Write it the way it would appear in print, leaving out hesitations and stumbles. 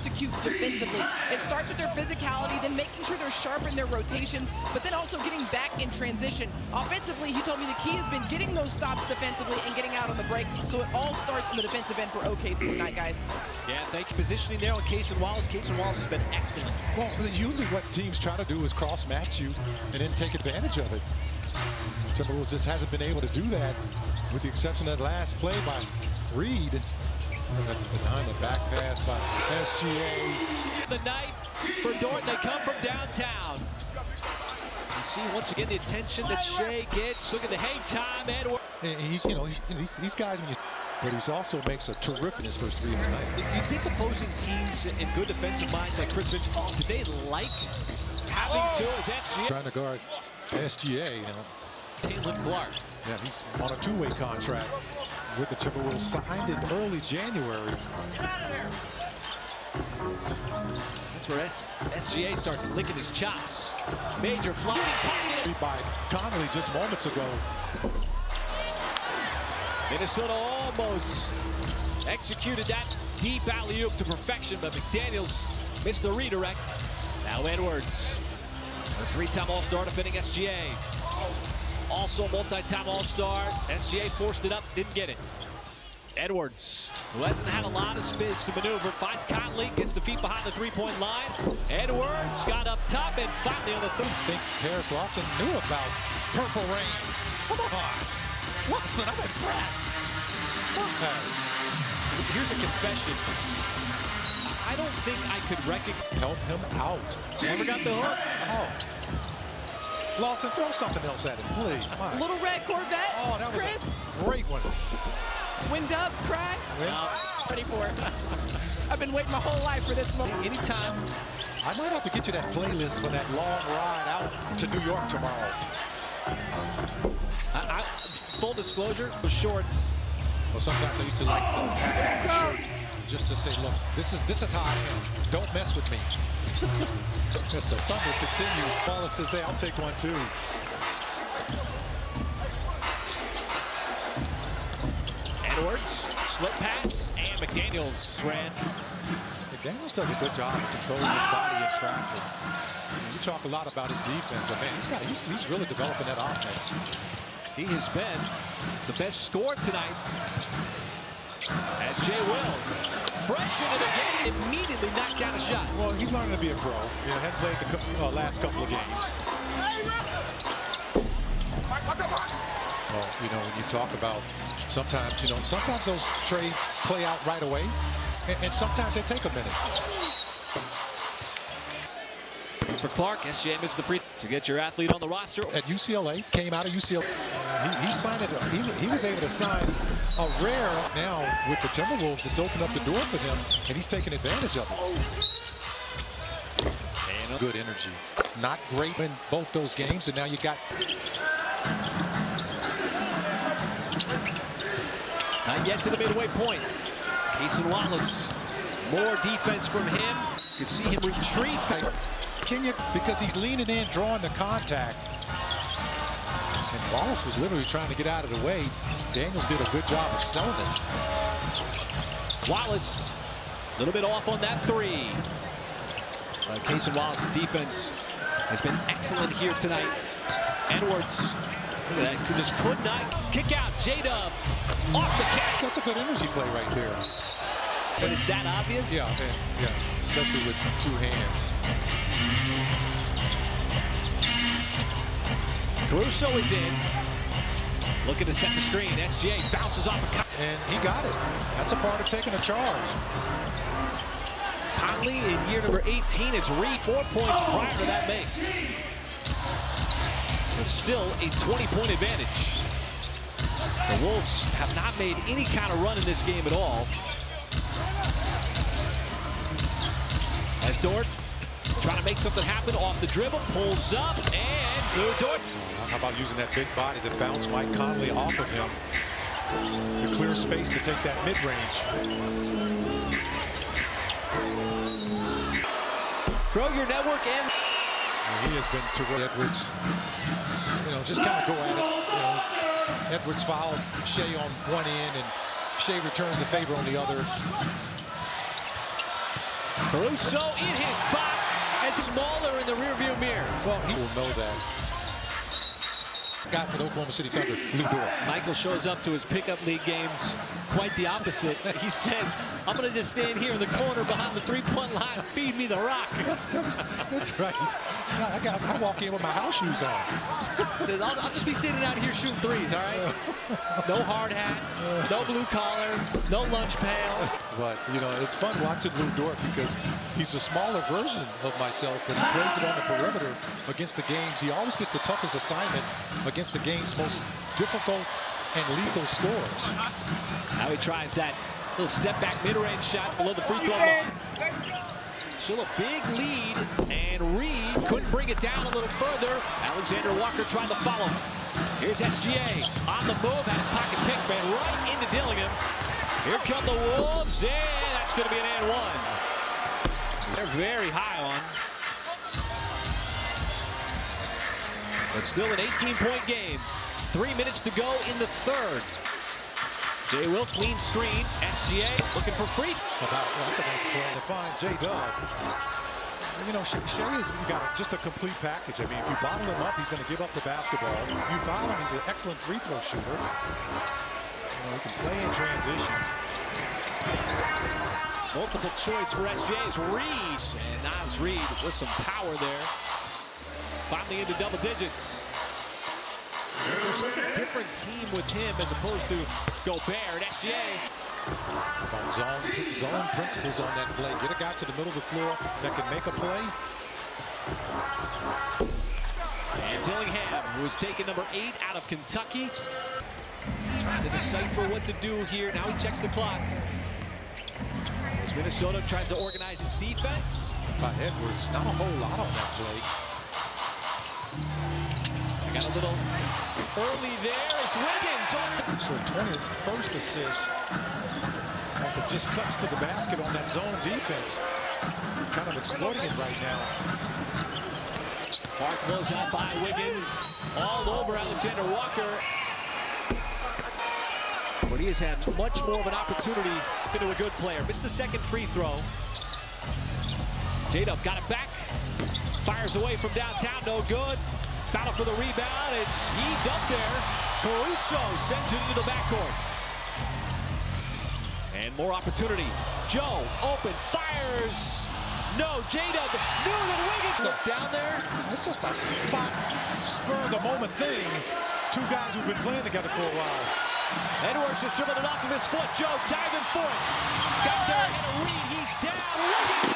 execute defensively. It starts with their physicality, then making sure they're sharp in their rotations, but then also getting back in transition. Offensively, he told me the key has been getting those stops defensively and getting out on the break, so it all starts on the defensive end for OKC tonight, guys. Yeah, thank you. Positioning there on Cason Wallace. Cason Wallace has been excellent. Well, usually what teams try to do is cross-match you and then take advantage of it. Timberwolves just hasn't been able to do that, with the exception of that last play by Reed. Behind the back pass by SGA. The night for Dort. They come from downtown. You see once again the attention that Shea gets. Look at the hang time, Edwards. And he's, you know, these guys, but he also makes a terrific in his first three tonight. Do you think opposing teams in good defensive minds like Chris Mitchell, do they like having to, as SGA trying to guard SGA, you know. Caitlin Clark. Yeah, he's on a two-way contract with the Timberwolves, signed in early January. That's where SGA starts licking his chops. Major flopping pocket. By Conley just moments ago. Minnesota almost executed that deep alley-oop to perfection, but McDaniels missed the redirect. Now Edwards, a three-time All-Star defending SGA. Also multi-time All-Star. SGA forced it up, didn't get it. Edwards, who hasn't had a lot of space to maneuver, finds Conley, gets the feet behind the three-point line. Edwards got up top and finally on the third. I think Harris Lawson knew about Purple Rain. Come on. Lawson, I'm impressed. Here's a confession. I don't think I could recognize. Help him out. Never got the hook. Oh. Lawson, throw something else at him, please. Little red Corvette, oh, that was Chris. A great one. When doves cry, ready for it. I've been waiting my whole life for this moment. Anytime. I might have to get you that playlist for that long ride out to New York tomorrow. Full disclosure, the shorts. Well, sometimes I used to like the shirt just to say, look, this is how I am. Don't mess with me. Yes, sir. Thunder continues. Wallace says, hey, I'll take one too. Edwards, slip pass, and McDaniels ran. McDaniels does a good job of controlling his body in traffic. You talk a lot about his defense, but man, he's really developing that offense. He has been the best scorer tonight. As Jay Will, fresh into the game, immediately knocked down a shot. Well, he's learning to be a pro. You know, hadn't played the last couple of games. Well, you know, when you talk about sometimes those trades play out right away, and sometimes they take a minute. For Clark, SGA missed the free to get your athlete on the roster. At UCLA, came out of UCLA. He signed it. He was able to sign a rare. Now with the Timberwolves, it's opened up the door for him, and he's taking advantage of it. Good energy. Not great in both those games, and now you got. Not yet to the midway point. Cason Wallace, more defense from him. You see him retreat. Kenya, because he's leaning in, drawing the contact. And Wallace was literally trying to get out of the way. Daniels did a good job of selling it. Wallace, a little bit off on that three. Cason Wallace's defense has been excellent here tonight. Edwards, look at that, just could not kick out. J-Dub off the catch. That's a good energy play right there. But it's that obvious? Yeah, especially with two hands. Caruso is in. Looking to set the screen. SGA bounces off a cut. And he got it. That's a part of taking a charge. Conley in year number 18. It's 4 points prior to that make. It's still a 20-point advantage. The Wolves have not made any kind of run in this game at all. As Dort trying to make something happen off the dribble, pulls up, and Lou Dort. How about using that big body to bounce Mike Conley off of him? The clear space to take that mid-range. Grow your network and he has been terrific. Edwards, just kind of go at it. Edwards fouled Shea on one end, and Shea returns the favor on the other. Caruso in his spot. And smaller in the rearview mirror. Well, he will know that. Guy for the Oklahoma City Thunder, Lou Dort. Michael shows up to his pickup league games quite the opposite. He says, I'm going to just stand here in the corner behind the three-point line. Feed me the rock. That's right. I walk in with my house shoes on. I'll just be sitting out here shooting threes, all right? No hard hat, no blue collar, no lunch pail. But, you know, it's fun watching Lou Dort because he's a smaller version of myself, but he plays it on the perimeter against the games. He always gets the toughest assignment against the game's most difficult and lethal scores. Now he tries that little step-back mid-range shot below the free throw line. Still a big lead, and Reed couldn't bring it down a little further. Alexander Walker trying to follow. Here's SGA on the move, has his pocket pick, man, right into Dillingham. Here come the Wolves, and that's going to be an and one. They're very high on. But still an 18-point game. 3 minutes to go in the third. Jay Will, clean screen. SGA looking for free. That's a nice play to find J-Dub. You know, Shea has got just a complete package. I mean, if you bottle him up, he's going to give up the basketball. If you foul him, he's an excellent free throw shooter. You know, he can play in transition. Multiple choice for SGA's Reed. And Nas Reed with some power there. Finally into double digits. There's such a different team with him as opposed to Gobert. SGA. About zone principles on that play. Get a guy to the middle of the floor that can make a play. And Dillingham, who is taking number 8 out of Kentucky. Trying to decipher what to do here. Now he checks the clock. As Minnesota tries to organize its defense. By Edwards, not a whole lot on that play. I got a little early there as Wiggins on So 21st assist. Walker just cuts to the basket on that zone defense. Kind of exploiting it right now. Hard closeout by Wiggins. All over Alexander Walker. But he has had much more of an opportunity into a good player. Missed the second free throw. J-Dub got it back. Fires away from downtown, no good. Battle for the rebound, it's heaved up there. Caruso sends it into the backcourt. And more opportunity. Joe, open, fires. No, J-Dub, Newman, Wiggins. Look down there. It's just a spot, spur of the moment thing. Two guys who've been playing together for a while. Edwards just dribbled it off of his foot. Joe diving for it. Got there and a Reed, he's down. Wiggins.